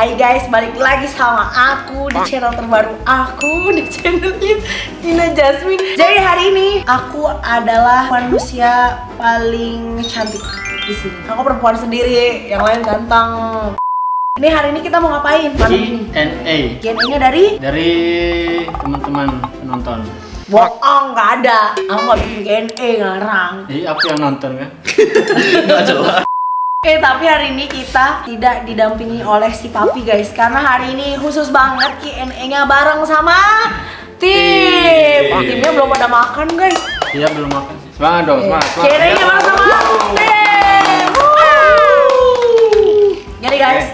Hai guys, balik lagi sama aku di channel terbaru aku, di channelnya Nina Jasmine. Jadi hari ini aku adalah manusia paling cantik di sini. Aku perempuan sendiri, yang lain ganteng. Ini hari ini kita mau ngapain? Q&A. Q&A-nya dari teman-teman penonton. Bohong, nggak ada. Aku nggak bikin Q&A, ngarang. Jadi aku yang nonton kan? Nggak jelas. Tapi hari ini kita tidak didampingi oleh si Papi guys, karena hari ini khusus banget Q&A-nya bareng sama tim. Timnya belum pada makan guys. Iya, belum makan. Semangat dong, semangat. Q&A-nya bareng sama tim. Jadi guys,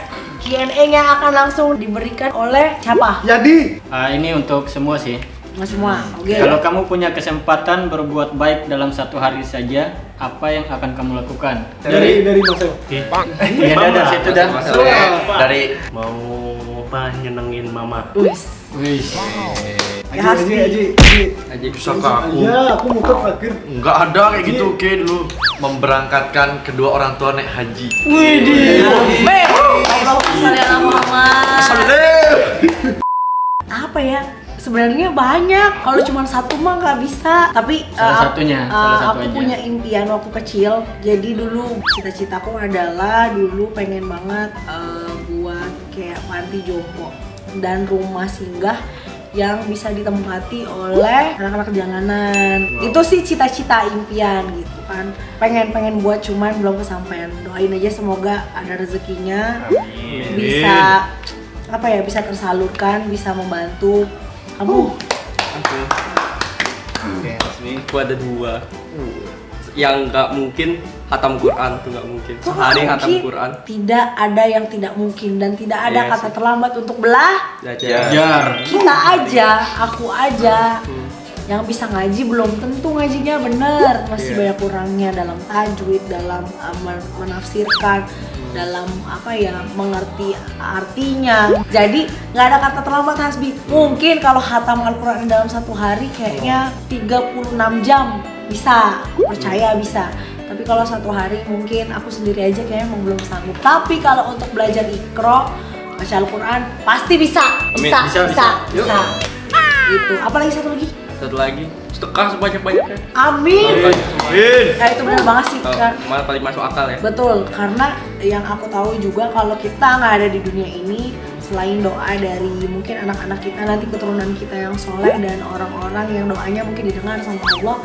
Q&A-nya akan langsung diberikan oleh siapa? Jadi Ini untuk semua sih. Nggak semua, oke. Kalau kamu punya kesempatan berbuat baik dalam satu hari saja, apa yang akan kamu lakukan? dari Mas. Ya dari situ dah. Dari mau nyenengin mama. Wih. Ya, Hasbi. Aja bisa ke aku. Iya, aku muter terakhir. Enggak ada kayak gitu ke dulu. Memberangkatkan kedua orang tua naik haji. Widih. Allahumma sholli ala Muhammad. Apa ya? Sebenarnya banyak. Kalau cuma satu mah nggak bisa. Tapi Salah satunya, salah satu aku aja. punya impian waktu kecil. Jadi dulu cita-citaku adalah dulu pengen banget buat kayak panti jompo dan rumah singgah yang bisa ditempati oleh anak-anak jalanan. Wow. Itu sih cita-cita impian gitu kan. Pengen buat cuman belum kesampaian. Doain aja semoga ada rezekinya. Bisa apa ya, bisa tersalurkan, bisa membantu kamu. Oke, aku ada dua. Yang nggak mungkin hatam Quran tuh nggak mungkin. Kok Sehari nggak hatam mungkin? Quran. Tidak ada yang tidak mungkin dan tidak ada Iya kata sih. terlambat untuk belah. Jar. Kita aja, aku aja yang bisa ngaji belum tentu ngajinya bener, masih Iya. banyak kurangnya dalam tajwid, dalam menafsirkan, dalam apa ya, mengerti artinya. Jadi nggak ada kata terlambat Hasbi. Mungkin kalau hatam Al-Quran dalam satu hari kayaknya 36 jam bisa, percaya bisa. Tapi kalau satu hari mungkin aku sendiri aja kayaknya emang belum sanggup. Tapi kalau untuk belajar Iqra, baca Al-Quran pasti bisa. Amin. Bisa. Yuk. Gitu. Apalagi satu lagi? Satu lagi, sedekah sebanyak-banyaknya. Amin. Amin. Ya itu benar banget sih kan. Malah paling masuk akal ya. Betul, karena yang aku tahu juga kalau kita nggak ada di dunia ini, selain doa dari mungkin anak-anak kita, nanti keturunan kita yang soleh dan orang-orang yang doanya mungkin didengar sama Allah,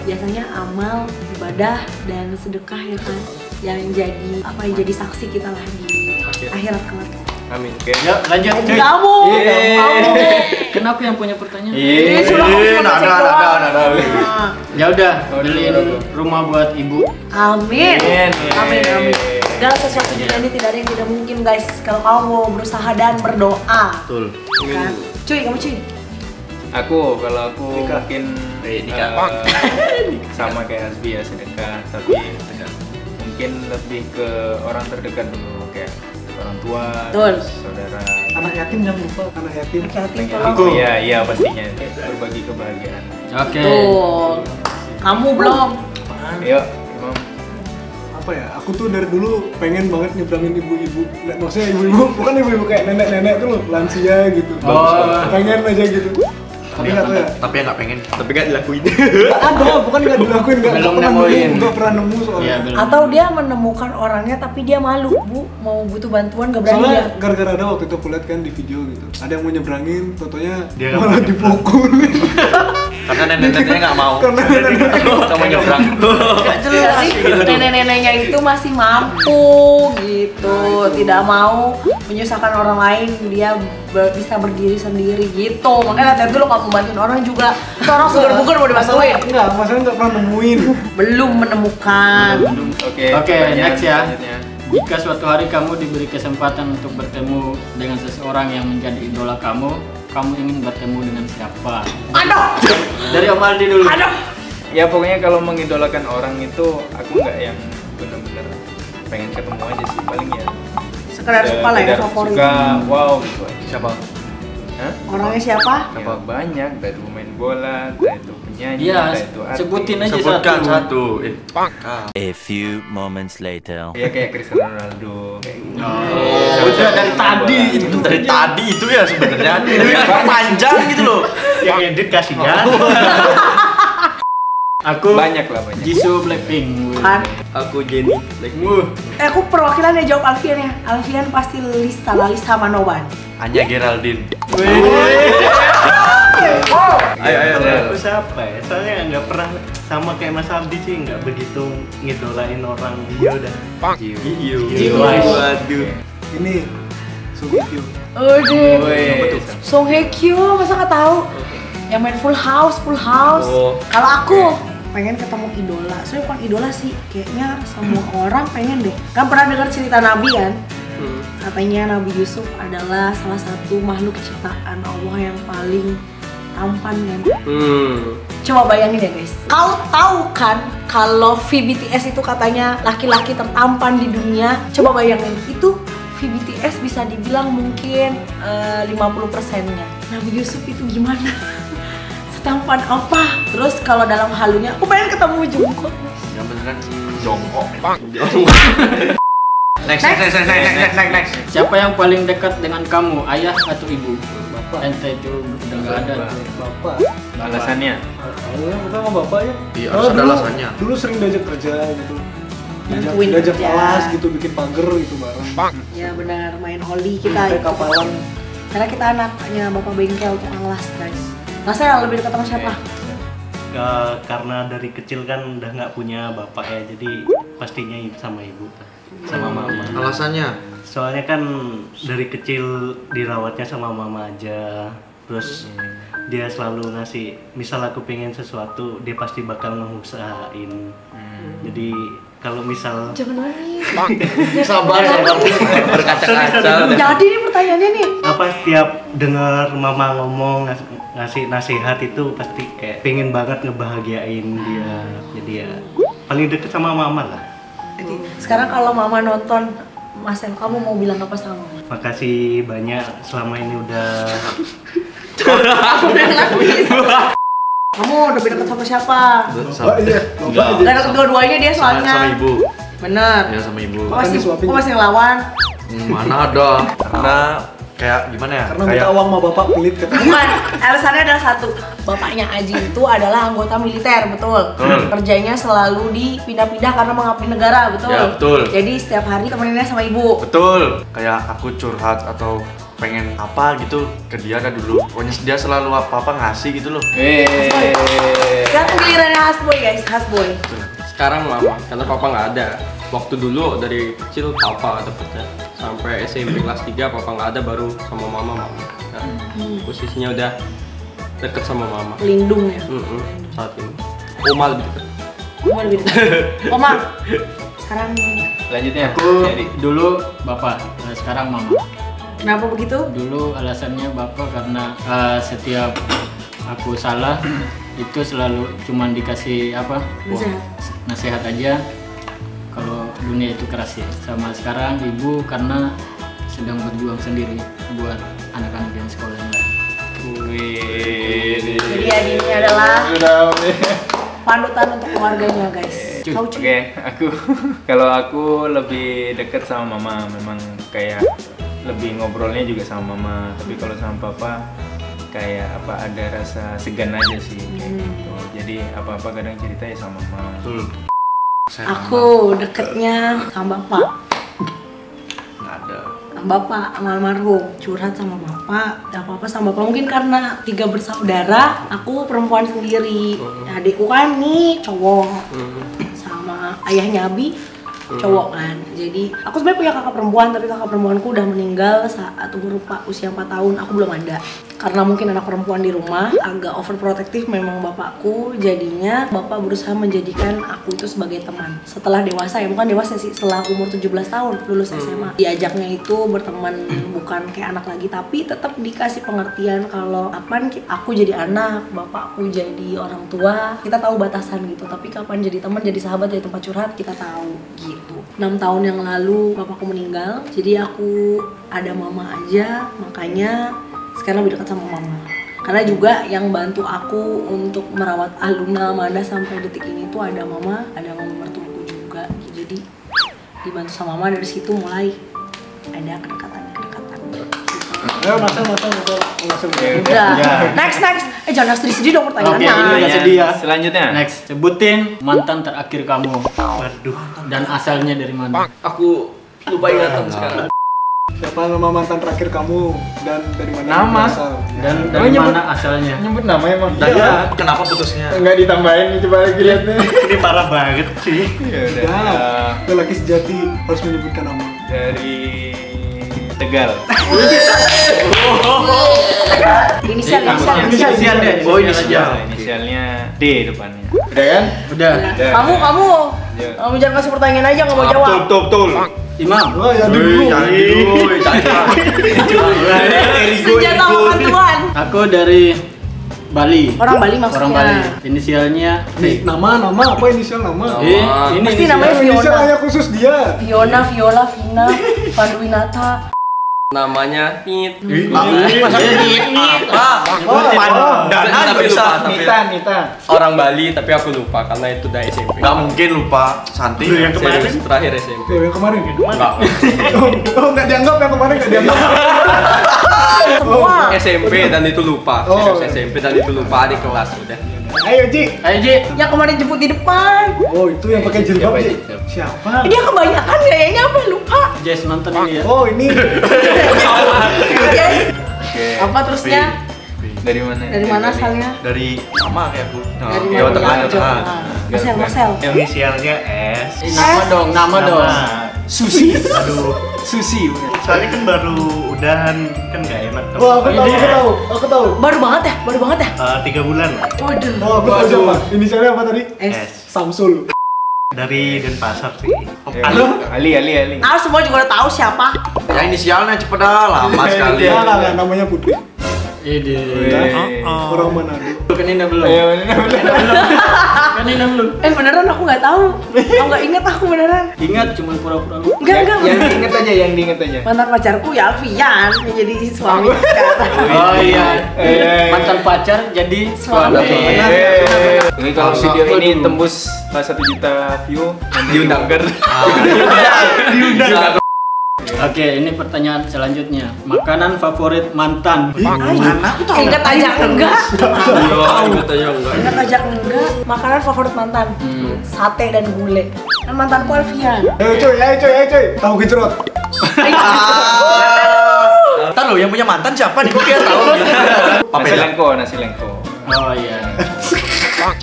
biasanya amal, ibadah dan sedekah ya kan, yang jadi apa, yang jadi saksi kita lah di akhirat kelak. Amin. Ya, lanjut. Kamu. Kenapa yang punya pertanyaan? Ada. Ya udah, beliin rumah buat ibu. Amin. Amin. Amin. Segala sesuatu di dunia ini tidak ada yang tidak mungkin guys, kalau kamu mau berusaha dan berdoa. Betul. Kan? Cuy, kamu cuy. Kalau aku mungkin nikah. sama kayak Hasbi ya, sedekah, tapi mungkin lebih ke orang terdekat dulu, kayak orang tua, Betul. terus saudara. Anak yatim jangan lupa, anak yatim. Hati-hati Pengen tolong. aku iya pastinya berbagi kebahagiaan. Oke. Tuh. Kamu belum. Yuk, Imam. Apa ya? Aku tuh dari dulu pengen banget nyebrangin ibu-ibu. Nggak, maksudnya ibu-ibu, bukan ibu-ibu kayak nenek-nenek tuh loh, lansia gitu. Oh. Pengen aja gitu. Tapi nggak tahu ya. Tapi yang nggak pengen, tapi nggak dilakuin. Ada, bukan nggak dilakuin, Belum nemuin. nggak pernah nemu soalnya. Iya, belum. Atau dia menemukan orangnya tapi dia malu, Bu, mau butuh bantuan gak berani Soalnya dia. gara-gara ada waktu itu aku lihat kan di video gitu, ada yang mau nyebrangin, fotonya Dia nggak malah mau dipukul. Karena nenek-neneknya nggak mau. Karena nenek-neneknya Kamu nyebrang. Jadi nenek-neneknya itu masih mampu gitu, tidak mau menyusahkan orang lain, dia bisa berdiri sendiri gitu. Makanya lihat dulu kamu bantuin orang juga, seorang seger-buger mau dibantuin. Enggak, masalahnya nggak pernah nemuin. Belum menemukan. Oke, Oke, next ya. selanjutnya. Jika suatu hari kamu diberi kesempatan untuk bertemu dengan seseorang yang menjadi idola kamu ingin bertemu dengan siapa? Aduh, Dari Om Aldi dulu. aduh. Ya pokoknya kalau mengidolakan orang itu aku nggak yang benar-benar pengen ketemu aja sih, paling ya Sekedar suka lah ya, sekedar favorit. suka, wow gitu aja. Siapa? Hah? Orangnya siapa? Ya, banyak, entah itu pemain bola, entah itu penyanyi, Iya, entah itu artis. sebutin aja Sebutkan satu. satu. A few moments later. Ya kayak Cristiano Ronaldo kayak gitu. Udah dari tadi itu Dari tadi itu ya sebenarnya panjang gitu loh. Yang edit kasihan. Aku Banyak lah, banyak. Jisoo Blackpink. Kan? Aku Jenny Blackpink. Aku perwakilan ya, jawab Alfian ya. Alfian pasti Lalisa Manoban. Anya Geraldine. Ayo. Aku siapa ya? Soalnya nggak pernah sama kayak Mas Abdi sih, nggak begitu ngidolain orang. Iya udah. Iyo. Waduh. Ini Sugikyo. Udah. Song Hye Kyo, masa nggak tahu? Yang main Full House. Oh. Kalau aku pengen ketemu idola. Soalnya bukan idola sih, kayaknya semua orang pengen deh. Kan pernah dengar cerita Nabi kan? Katanya Nabi Yusuf adalah salah satu makhluk ciptaan Allah yang paling tampan kan. Coba bayangin ya guys. Kau tahu kan kalau VBTS itu katanya laki-laki tertampan di dunia. Coba bayangin itu VBTS bisa dibilang mungkin 50%-nya. Nabi Yusuf itu gimana? Setampan apa? Terus kalau dalam halunya, aku pengen ketemu Jungkook. Yang beneran jongkok. Next. Siapa yang paling dekat dengan kamu, ayah atau ibu? Bapak. Ente itu udah nggak ada tuh. Bapak. Alasannya? Awalnya pertama bapak ya. Iya, harus ada alasannya. Dulu sering diajak kerja gitu. Bantuin Diajak kerja. kelas gitu, bikin pagar gitu bareng. Ya benar, main oli kita. Kayak kapalan. Karena kita anaknya bapak bengkel tukang las guys. Masnya lebih dekat sama siapa? Karena dari kecil kan udah nggak punya bapak ya, jadi pastinya sama ibu, sama mama. Alasannya? Soalnya kan dari kecil dirawatnya sama mama aja, terus dia selalu ngasih, misal aku pengen sesuatu, dia pasti bakal ngehusain. Jadi kalau misal Jangan nangis. Sabar. Berkaca-kaca. Jadi nih pertanyaannya nih. apa setiap dengar mama ngomong ngasih nasihat itu pasti kayak pengen banget ngebahagiain dia. Jadi ya paling deket sama mama lah. Oke, sekarang kalau mama nonton, Mas El, kamu mau bilang apa sama mama? Makasih banyak selama ini udah Kamu udah lebih dekat sama siapa? Bapak iya. Bapak aja. Gak deket dua-duanya dia soalnya. Sama ibu. Bener. Ya sama ibu. Kok masih ngelawan? Mana ada? Karena kayak gimana ya? Karena minta uang sama bapak pelit katanya. Bukan, alasannya adalah satu. Bapaknya Aji itu adalah anggota militer, betul. Kerjanya selalu dipindah-pindah karena mengabdi negara, betul. Ya, betul. Jadi setiap hari temeninnya sama ibu. Betul. Kayak aku curhat atau pengen apa gitu ke dia kan dulu. Pokoknya dia selalu apa-apa ngasih gitu loh. Sekarang gilirannya Hasboy guys, Hasboy. Sekarang mama, karena papa nggak ada. Waktu dulu dari kecil papa ada kerja. Sampai SMP kelas 3 papa nggak ada, baru sama mama. Nah, posisinya udah deket sama mama. Lindung ya. Saat ini. Oma lebih deket. Oma lebih dekat. Oma. Sekarang Selanjutnya Aku jadi dulu bapak, sekarang mama. kenapa begitu? Dulu alasannya bapak karena setiap aku salah itu selalu cuman dikasih apa? Nasihat. Nasihat aja. Kalau dunia itu keras ya. Sama sekarang ibu karena sedang berjuang sendiri buat anak-anak yang sekolah yang lain. Jadi Adi ini adalah panutan untuk keluarganya guys. Kau Oke, kalau aku lebih deket sama mama, memang kayak lebih ngobrolnya juga sama mama. Tapi kalau sama papa kayak apa ada rasa segan aja sih kayak gitu. Jadi apa-apa kadang cerita ya sama mama. Betul. Aku deketnya sama bapak. Nggak ada. Bapak almarhum curhat sama bapak, gak apa-apa sama bapak. Mungkin karena 3 bersaudara, aku perempuan sendiri. Adikku kan nih cowok, sama ayahnya Abi cowok kan. Jadi aku sebenarnya punya kakak perempuan, tapi kakak perempuanku udah meninggal saat umur usia 4 tahun. Aku belum ada. Karena mungkin anak perempuan di rumah agak overprotective memang bapakku, jadinya bapak berusaha menjadikan aku itu sebagai teman. Setelah dewasa ya, bukan dewasa sih, setelah umur 17 tahun lulus SMA. Diajaknya itu berteman bukan kayak anak lagi, tapi tetap dikasih pengertian kalau kapan aku jadi anak, bapakku jadi orang tua, kita tahu batasan gitu. Tapi kapan jadi teman, jadi sahabat, jadi tempat curhat, kita tahu gitu. 6 tahun yang lalu bapakku meninggal, jadi aku ada mama aja, makanya sekarang lebih dekat sama mama. Karena juga yang bantu aku untuk merawat Aluna Amanda sampai detik ini tuh ada mama mertuaku juga. Jadi dibantu sama mama, dari situ mulai ada kedekatan. Ayo masuk. Udah. Next. Jangan sedih-sedih dong Oke, pertanyaannya. ini udah sedih ya. Selanjutnya. Next, sebutin mantan terakhir kamu Waduh. dan asalnya dari mana. Aku lupa ingatan sekarang. Siapa nama mantan terakhir kamu dan dari mana? Nama. berasal? Dan Ya. dari mana asalnya. Nyebut namanya emang. Dan Iya. kenapa putusnya? Enggak ditambahin nih, coba lagi lihat nih. Ini parah banget sih. Ya udah. Ya, itu laki sejati harus menyebutkan nama. Dari Tegal. Inisial deh. Oh, inisial. Inisialnya D depannya. Udah kan? Udah. Kamu jangan kasih pertanyaan aja nggak mau jawab. Betul. Imam. Oh ya dulu. Senjata lawan Tuhan. Aku dari Bali. Orang Bali maksudnya. Orang Bali. Inisialnya V. Nama apa inisial nama? Ini Pasti inisial. namanya Inisial Fiona. hanya khusus dia. Viola, Vina, Vanduinata. Namanya Nit. Tapi lupa. Nita. Orang Bali tapi aku lupa karena itu dari SMP. Nggak mungkin lupa Santi. Yang kemarin? Serius, terakhir SMP. Yang kemarin. Enggak. Oh, nggak dianggap yang kemarin nggak dianggap. Semua. SMP dan itu lupa. Oh. Serius SMP dan itu lupa di kelas udah. Ayo Ji. Ayo Ji. Yang kemarin jemput di depan. Oh itu yang pakai jilbab Siapa, Ji. Ji? Siapa? Dia kebanyakan kayaknya apa lupa. Jess nonton ini ya. Oh ini. Yes. Oke. Apa terusnya? Dari mana? Dari mana asalnya? Dari sama kayak aku. Dari Jawa mana? Tengah, Jawa Jawa Tengah. Tengah. Marcel. Inisialnya S. Nama dong, nama dong. Susi. Aduh. Susi. Soalnya kan baru udahan kan nggak enak. Wah aku tahu. Baru banget ya? 3 bulan lah. Waduh. Oh aku tahu siapa. Inisialnya apa tadi? S. Samsul. Dari Denpasar sih. Ali. Ah semua juga udah tahu siapa. Yang inisialnya cepet dah, lama sekali. Ya nggak namanya Putri. Ide. Orang Manado. Kan ini belum. Ayo, bener. Kan ini belum. Beneran aku nggak tahu. Aku nggak inget aku beneran. Ingat cuma pura-pura lu. Enggak. Yang diinget aja. Mantan pacarku ya Alfian yang jadi suami sekarang. Oh iya. Mantan pacar jadi suami. Jadi kalau video ini tembus 1 juta view, Diundang. Diundang. Oke, ini pertanyaan selanjutnya. Makanan favorit mantan. Ingat aja enggak. Ingat aja enggak. Makanan favorit mantan. Sate dan gulai. Dan mantanku Alfian. Ayo coy. Tahu gejrot. Ntar lo yang punya mantan siapa nih? Gue kira tahu. Nasi lengko. Oh iya.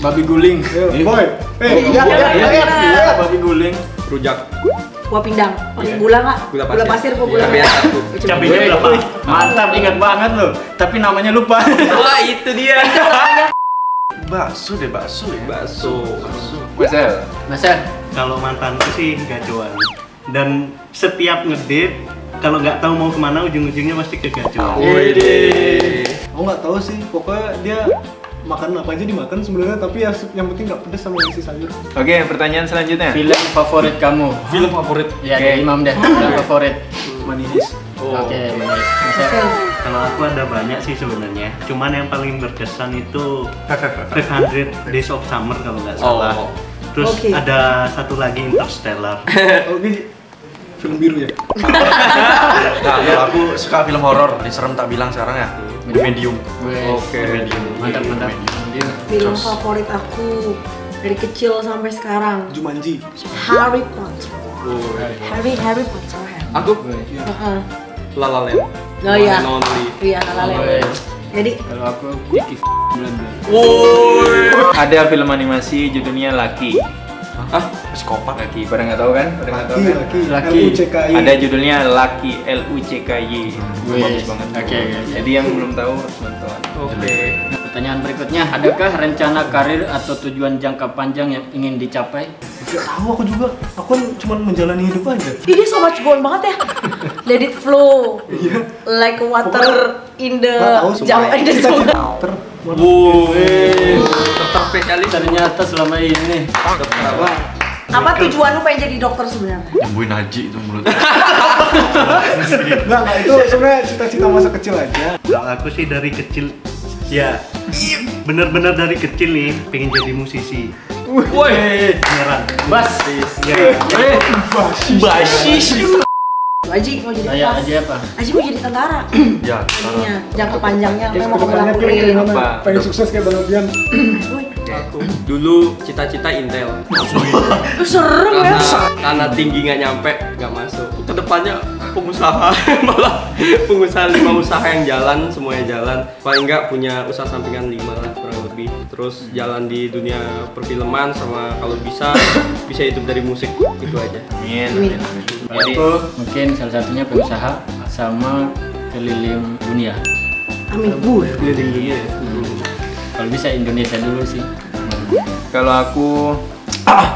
Babi guling. Ayo, boy. Babi guling. Rujak. Gua pindang. Pakai gula nggak? Gula pasir gua gula. Tapi yang satu. Cabenya berapa? Mantap, ingat banget loh. Tapi namanya lupa. Wah itu dia. Bakso ya. Bakso. Masel. Kalau mantanku sih gacuan. Dan setiap ngedate kalau nggak tahu mau kemana ujung-ujungnya pasti ke gacuan. Aku nggak tahu sih. Pokoknya dia makan apa aja dimakan sebenarnya, tapi yang penting nggak pedas sama isi sayur. Oke, pertanyaan selanjutnya. Film favorit kamu? Film favorit. Ya, dari Imam deh. Film favorit. Manis. Oke, manis. Kalau aku ada banyak sih sebenarnya. Cuman yang paling berkesan itu 500 Days of Summer kalau nggak salah. Terus Oke. ada satu lagi Interstellar. Oke. Film biru ya. Nah, kalau aku suka film horor, ini serem tak bilang sekarang ya. Medium. Oke. Mantap. Film favorit aku dari kecil sampai sekarang. Jumanji. Harry Potter. Harry Potter. Aku Heeh. La La Land. Oh iya. One and only. Iya, La La Land. Jadi Kalau aku Vicky 19. Ada film animasi judulnya Lucky. Psikopat. Lucky, pada nggak tahu kan? Lucky. LUCKY. Ada judulnya Lucky, LUCKY. Bagus banget. Oke. Jadi yang belum tahu harus nonton. Oke. Pertanyaan berikutnya, adakah rencana karir atau tujuan jangka panjang yang ingin dicapai? Gak tahu aku juga. Aku kan cuma menjalani hidup aja. ini so much going banget ya. Let it flow. Like water in the Nggak tahu semua. in the sungai. Ter. Dokter spesialis. Ternyata selama ini. Apa tujuan lu pengen jadi dokter sebenarnya? Nyembuhin Haji itu mulutnya. Nggak, itu sebenarnya cita-cita masa kecil aja. Kalau aku sih dari kecil ya bener-bener dari kecil nih pengen jadi musisi. Woi, Beneran. basis. Ya, Basis. Aji mau jadi Saya apa? aja apa? Aji mau jadi tentara. Ya, Ajinya jangka panjangnya apa yang mau kamu Kedepannya lakuin? kayak gimana? Apa? Pengen sukses kayak Bang Alfian. Aku dulu cita-cita Intel. Serem ya. Karena tinggi nggak nyampe, nggak masuk. Kedepannya pengusaha, malah pengusaha 5 usaha yang jalan, semuanya jalan. Paling nggak punya usaha sampingan 5 lah kurang lebih. Terus jalan di dunia perfilman sama kalau bisa hidup dari musik itu aja. Amin. Kalau aku mungkin salah satunya pengusaha sama keliling dunia. Amin. Keliling dunia. Kalau bisa Indonesia dulu sih. Kalau aku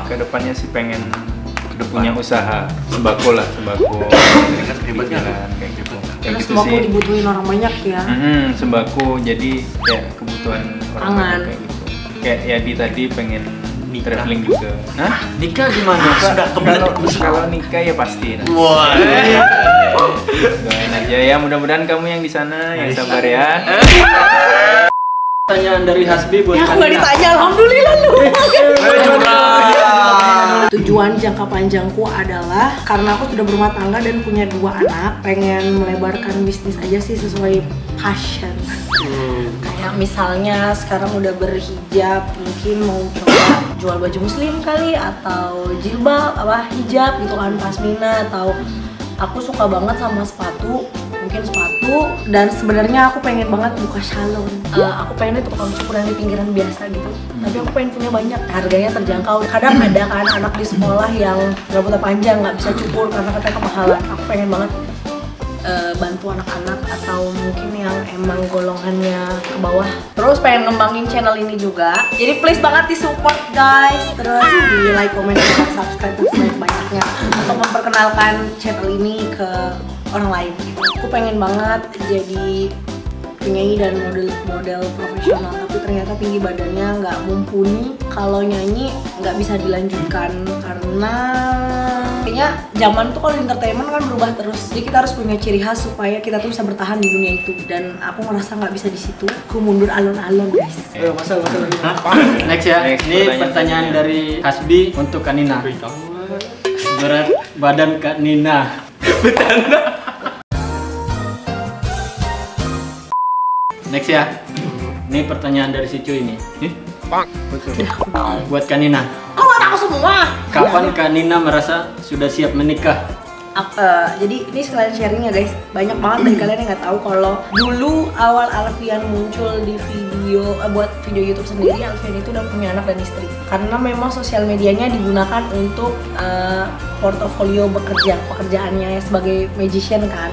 kedepannya sih pengen punya usaha sembako lah, sembako hebatnya jalan kayak gitu. Kayak Terus gitu sembako sih. dibutuhin orang banyak ya. Sembako jadi kayak kebutuhan orang Pangan. banyak kayak gitu. Kayak Yadi tadi pengen traveling juga. Hah? Nikah gimana? Sudah kalau nikah ya pasti. Wah. Doain aja ya, mudah-mudahan kamu yang di sana yang sabar ya. Pertanyaan dari Hasbi buat Ya aku gak ditanya, alhamdulillah lu. Tujuan jangka panjangku adalah karena aku sudah berumah tangga dan punya 2 anak, pengen melebarkan bisnis aja sih sesuai passion. Kayak misalnya sekarang udah berhijab, mungkin mau coba jual baju muslim kali atau jilbab hijab gitu kan pasmina, atau aku suka banget sama sepatu, mungkin sepatu, dan sebenarnya aku pengen banget buka salon. Aku pengen itu tukang cukur yang di pinggiran biasa gitu, tapi aku pengen punya banyak, harganya terjangkau. Kadang ada kan anak di sekolah yang rambutnya panjang nggak bisa cukur karena katanya kemahalan. Aku pengen banget bantu anak-anak atau mungkin yang emang golongannya ke bawah. Terus pengen ngembangin channel ini juga, jadi please banget di support guys. Terus di like, comment, dan subscribe sebanyak-banyaknya untuk memperkenalkan channel ini ke orang lain. Aku pengen banget jadi penyanyi dan model profesional, tapi ternyata tinggi badannya nggak mumpuni. Kalau nyanyi nggak bisa dilanjutkan karena kayaknya zaman tuh kalau entertainment kan berubah terus. Jadi kita harus punya ciri khas supaya kita tuh bisa bertahan di dunia itu. Dan aku ngerasa nggak bisa di situ. Aku mundur alon-alon guys. Ayo masal ini. Next ya. Next, Ini pertanyaan dari Hasbi untuk Kanina. Berat badan Kak Nina. Next ya. Ini pertanyaan dari si Cuy ini. Buat Kanina. Kok nggak tahu semua? Kapan Kanina merasa sudah siap menikah? Jadi ini sekalian sharing ya guys. Banyak banget dari kalian yang nggak tahu kalau dulu awal Alfian muncul di video buat video YouTube sendiri, Alfian itu udah punya anak dan istri. Karena memang sosial medianya digunakan untuk portofolio pekerjaannya sebagai magician kan.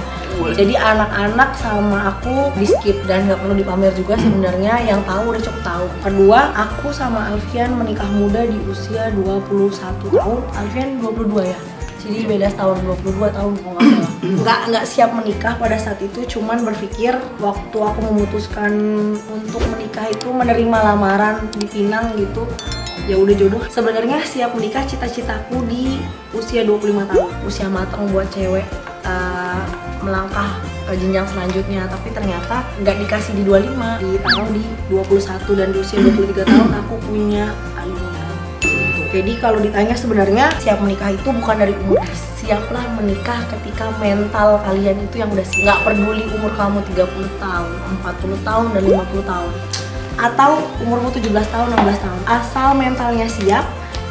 Jadi anak-anak sama aku di skip dan nggak perlu dipamer juga sebenarnya, yang tahu udah cukup tahu. Kedua, aku sama Alfian menikah muda di usia 21 tahun, Alfian 22 ya. Jadi beda setahun, 22 tahun kalau nggak salah. Nggak siap menikah pada saat itu, cuman berpikir waktu aku memutuskan untuk menikah itu menerima lamaran di Pinang gitu, ya udah jodoh. Sebenarnya siap menikah cita-citaku di usia 25 tahun, usia matang buat cewek melangkah ke jenjang selanjutnya. Tapi ternyata nggak dikasih di 25, ditaruh di 21, dan di usia 23 tahun aku punya alumni. Jadi kalau ditanya sebenarnya siap menikah itu bukan dari umur, siaplah menikah ketika mental kalian itu yang udah siap. Nggak peduli umur kamu 30 tahun, 40 tahun, dan 50 tahun, atau umurmu 17 tahun, 16 tahun, asal mentalnya siap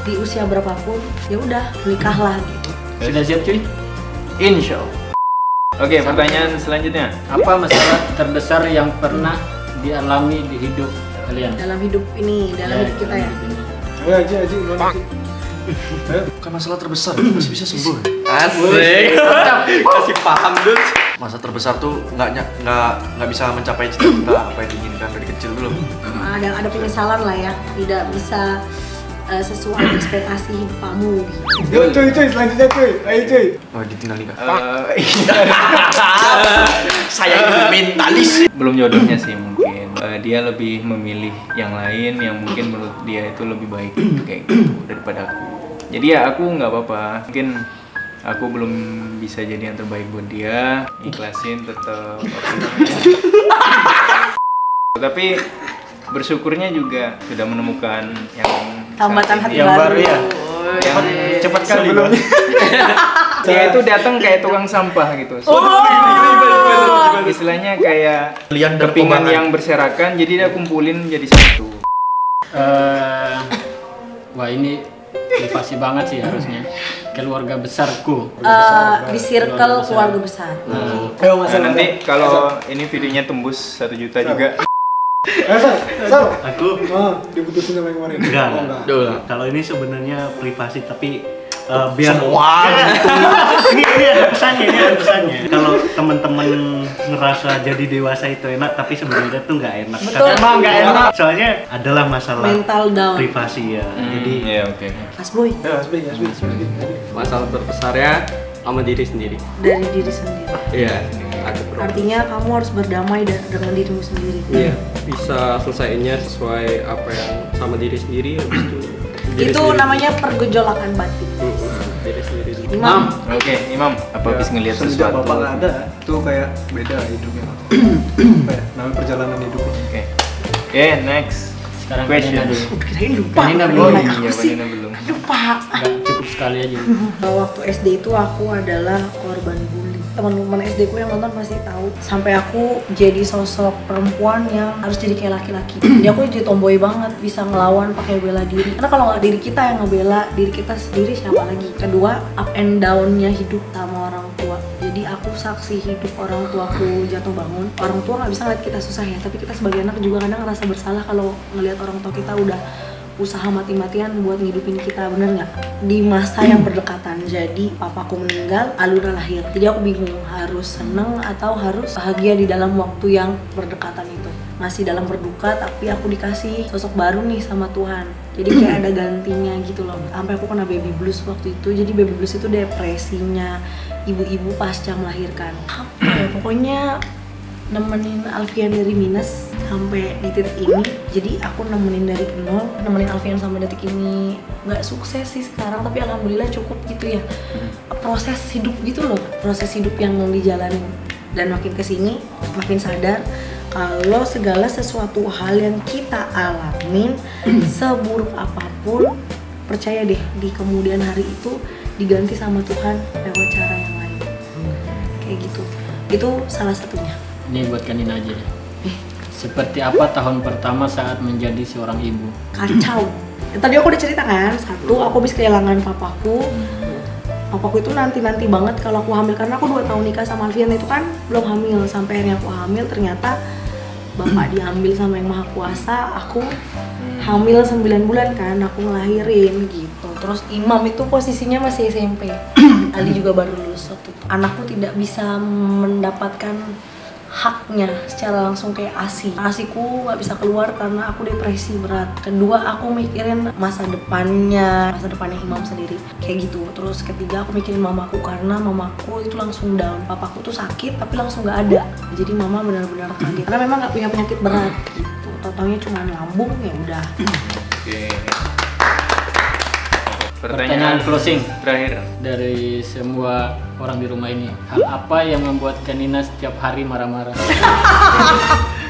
di usia berapapun, ya udah nikahlah gitu. Sudah siap Cuy? Insya Allah. Oke, pertanyaan selanjutnya. Apa masalah terbesar yang pernah dialami di hidup kalian? Dalam hidup ini, dalam hidup kita ya. hidup ini. Ayo Aji, gimana Aji? Bukan masalah terbesar, masih bisa sembuh. Asik. Kasih paham dulu. Masa terbesar tuh nggak bisa mencapai cita-cita apa yang diinginkan dari kecil dulu. Ada penyesalan lah ya, tidak bisa sesuai ekspektasi hidup kamu. Yo cuy, selanjutnya cuy. Ayo cuy. Oh, ditinggal nikah. Saya itu mentalis. Belum jodohnya sih mungkin. Dia lebih memilih yang lain yang mungkin menurut dia itu lebih baik kayak gitu daripada aku. Jadi ya aku nggak apa-apa. Mungkin aku belum bisa jadi yang terbaik buat dia. Ikhlasin tetap. Tapi bersyukurnya juga sudah menemukan yang Tambatan saat hati ini Yang baru ya? yang cepat kali bang. Dia itu datang kayak tukang sampah gitu. Istilahnya kayak kepingan yang berserakan, jadi dia kumpulin jadi satu. Wah ini privasi banget sih harusnya. Keluarga besarku. Di circle keluarga besar. Ayo Mas. Nah, nanti kalau ini videonya tembus 1 juta juga. Sal. Aku Diputusin sama yang kemarin. enggak. Oh, enggak. Kalau ini sebenarnya privasi tapi biar Semua. ini ada pesannya. Kalau teman-teman ngerasa jadi dewasa itu enak, tapi sebenarnya tuh nggak enak. Betul. Emang nggak enak. Soalnya adalah masalah Mental down. privasi ya. Jadi Iya oke. Mas Boy, Ya, Asbi. Masalah terbesarnya sama diri sendiri. dari diri sendiri. Iya, ada problem. Artinya kamu harus berdamai dengan dirimu sendiri. Iya, bisa selesainya sesuai apa yang sama diri sendiri habis itu. Diri Itu sendiri. namanya pergejolakan batin. Diri sendiri. Imam, Oke, Imam, apa habis ngelihat Semenjak sesuatu? bapak nggak ada, tuh kayak beda hidupnya. Apa ya? Namanya perjalanan hidupnya. Oke, next. Sekarang Question. Kanina dulu. kirain lupa. Kanina Oh belum. iya, Apa sih? Vanina belum. Lupa. Nggak, cukup sekali aja. Waktu SD itu aku adalah korban bully. Teman-teman SD ku yang nonton pasti tahu. Sampai aku jadi sosok perempuan yang harus jadi kayak laki-laki. Jadi aku jadi tomboy banget, bisa ngelawan pakai bela diri. Karena kalau nggak diri kita yang ngebela diri kita sendiri, siapa lagi? Kedua, up and down-nya hidup sama orang tua. Jadi aku saksi hidup orang tuaku jatuh bangun. Orang tua nggak bisa ngeliat kita susah ya, tapi kita sebagai anak juga kadang ngerasa bersalah kalau ngelihat orang tua kita udah usaha mati-matian buat ngidupin kita, bener nggak? Di masa yang berdekatan, jadi papaku meninggal, Alura lahir. Jadi aku bingung harus seneng atau harus bahagia di dalam waktu yang berdekatan itu. Masih dalam berduka, tapi aku dikasih sosok baru nih sama Tuhan. Jadi kayak ada gantinya gitu loh. Sampai aku kena baby blues waktu itu. Jadi baby blues itu depresinya ibu-ibu pasca melahirkan. Apa ya, pokoknya nemenin Alfian dari minus sampai di titik ini. Jadi aku nemenin dari nol, nemenin Alfian sampai detik ini. Nggak sukses sih sekarang, tapi alhamdulillah cukup gitu ya. Proses hidup gitu loh, proses hidup yang dijalanin. Dan makin kesini makin sadar kalau segala sesuatu hal yang kita alamin seburuk apapun, percaya deh di kemudian hari itu diganti sama Tuhan lewat cara yang lain. Kayak gitu. Itu salah satunya. Ini buat Kanina aja deh. Seperti apa tahun pertama saat menjadi seorang ibu? Kacau. Tadi aku udah cerita kan, satu aku habis kehilangan papaku. Papaku itu nanti banget kalau aku hamil, karena aku 2 tahun nikah sama Alfian itu kan belum hamil. Sampai akhirnya aku hamil, ternyata bapak diambil sama yang maha kuasa. Aku hamil 9 bulan kan, aku ngelahirin gitu. Terus Imam itu posisinya masih SMP. Ali juga baru lulus waktu itu. Anakku tidak bisa mendapatkan haknya secara langsung kayak asiku nggak bisa keluar karena aku depresi berat. Kedua, aku mikirin masa depannya Imam sendiri kayak gitu. Terus ketiga, aku mikirin mamaku karena mamaku itu langsung down. Papaku tuh sakit tapi langsung nggak ada, jadi mama benar-benar kaget karena memang nggak punya penyakit berat gitu. Totalnya cuma lambung, ya udah. Oke. Pertanyaan closing terakhir. dari semua orang di rumah ini. Hal apa yang membuat Kanina setiap hari marah-marah?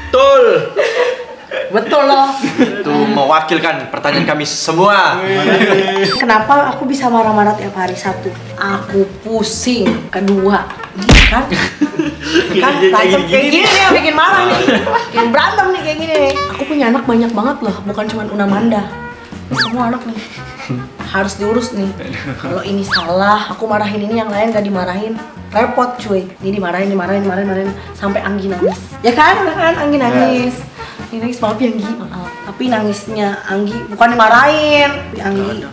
Betul. Betul loh. Itu mewakilkan pertanyaan kami semua. Kenapa aku bisa marah-marah tiap hari? Satu, aku pusing. Kedua, kan berantem kayak gini nih yang bikin marah nih. Kayak berantem nih kayak gini nih. Aku punya anak banyak banget loh, bukan cuma Unamanda. Ini semua anak nih harus diurus nih. Kalau ini salah, aku marahin ini, yang lain gak dimarahin, repot cuy. Ini dimarahin sampai Anggi nangis. Ya kan Anggi nangis. Ini nangis, maaf ya Anggi, maaf. Tapi nangisnya Anggi bukan dimarahin. Tapi Anggi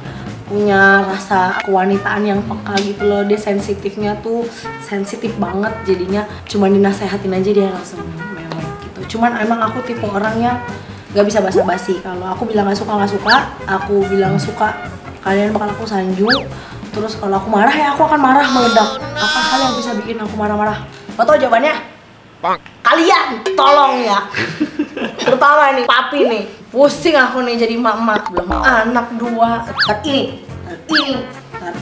punya rasa kewanitaan yang peka gitu loh. Dia sensitifnya tuh sensitif banget, jadinya cuma dinasehatin aja dia langsung mewek gitu. Cuman emang aku tipe orangnya gak bisa basa-basi. Kalau aku bilang gak suka, aku bilang suka, kalian bakal aku sanjung. Terus kalau aku marah ya aku akan marah meledak. Apa hal yang bisa bikin aku marah-marah? Mau tau jawabannya? Kalian tolong ya. Terutama nih papi nih, pusing aku nih jadi mak-mak. Belum anak 2,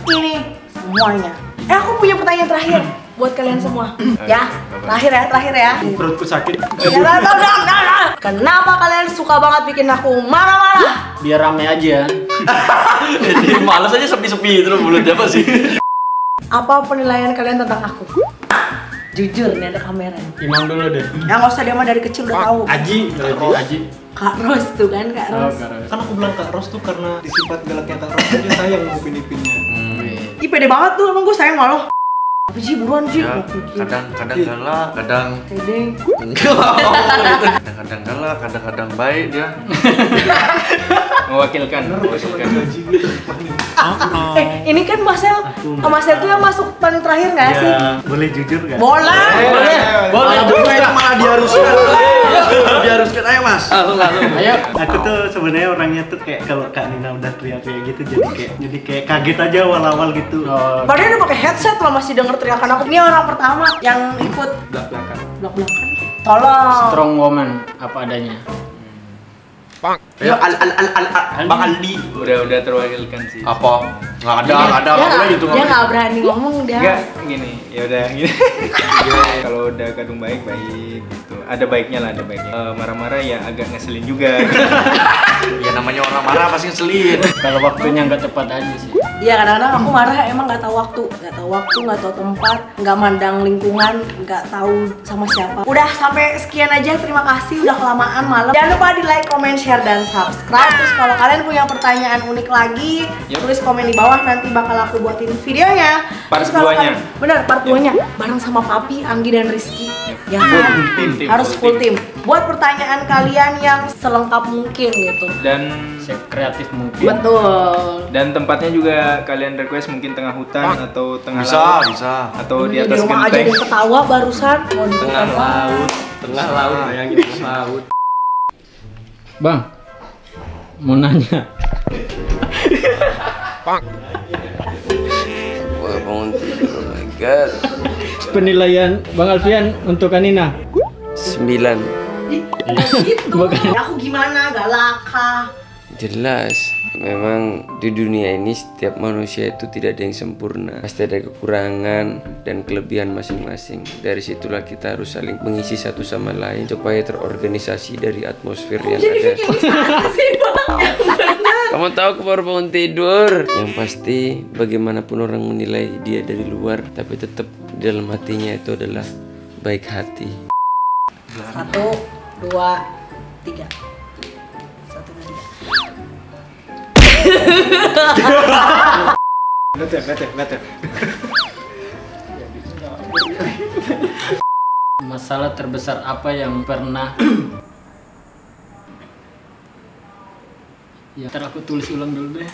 ini semuanya. Aku punya pertanyaan terakhir buat kalian semua. Ya, terakhir ya. Perutku sakit. Ya, nah. Kenapa kalian suka banget bikin aku marah-marah? Biar rame aja. Jadi males aja sepi-sepi itu loh mulutnya apa sih? Apa penilaian kalian tentang aku? Jujur nih, ada kamera. Imam dulu deh. Ya nggak usah, dia mah dari kecil udah tahu. Aji, Aji. Kak Ros tuh kan, Kak Ros. Kan aku bilang Kak Ros tuh karena disifat galaknya Kak Ros aja sayang mau Upin-Ipinnya. Ih pede banget tuh, emang gue sayang sama lo. Apa sih, buruan sih. Ya, kadang-kadang galak, kadang Pede. kadang-kadang galak, kadang-kadang baik dia. Mewakilkan. Ini kan Marcel tuh yang masuk paling terakhir nggak sih? Ya, boleh jujur gak? Boleh. Boleh, malah diharuskan. Diharuskan, ayo Mas. Ayo. Aku tuh sebenarnya orangnya tuh kayak kalau Kak Nina udah teriak-teriak gitu jadi kayak kaget aja awal-awal gitu. Padahal udah pakai headset lo masih denger teriakan aku. Ini orang pertama yang ikut Belak-belakan. belak-belakan. Tolong. Strong woman apa adanya. Ayo Bang Aldi. Udah terwakilkan sih. Apa? Nggak ada apa gitu Dia nggak berani ngomong dia. Enggak, gini, ya udah gini. Kalau udah kadung baik gitu. Ada baiknya lah, ada baiknya. Marah-marah ya agak ngeselin juga. Ya namanya orang marah pasti ngeselin. Kalau waktunya nggak tepat aja sih. Iya, kadang-kadang aku marah emang nggak tahu waktu, nggak tahu tempat, nggak mandang lingkungan, nggak tahu sama siapa. Udah sampai sekian aja, terima kasih udah kelamaan malam. Jangan lupa di like, comment, share dan subscribe. Terus kalau kalian punya pertanyaan unik lagi, tulis komen di bawah, nanti bakal aku buatin videonya. Part Terus kalau 2-nya. bener, part 2-nya bareng sama Papi, Anggi dan Rizky. Ya Full kan? tim, Harus full full tim. Buat pertanyaan kalian yang selengkap mungkin gitu. Dan Sekreatif mungkin. Betul. dan tempatnya juga kalian request mungkin tengah hutan atau tengah Bisa, laut bisa. atau di Di atas rumah aja genteng. dia ketawa barusan. Mau di Tengah apa? laut. Tengah laut, bayangin tengah laut. Bang, mau nanya. Wah, bangun tidur, oh my god. Penilaian Bang Alfian untuk Kanina. 9. Gitu. Aku gimana? Galak kah? Jelas. Memang di dunia ini setiap manusia itu tidak ada yang sempurna. Pasti ada kekurangan dan kelebihan masing-masing. Dari situlah kita harus saling mengisi satu sama lain supaya terorganisasi dari atmosfer yang Jadi ada. bikin usaha sih bang. Kamu tahu aku baru bangun tidur. Yang pasti bagaimanapun orang menilai dia dari luar, tapi tetap di dalam hatinya itu adalah baik hati. 1, 2, 3. 1, 2, 3. Betul. Masalah terbesar apa yang pernah ya, ntar aku tulis ulang dulu deh.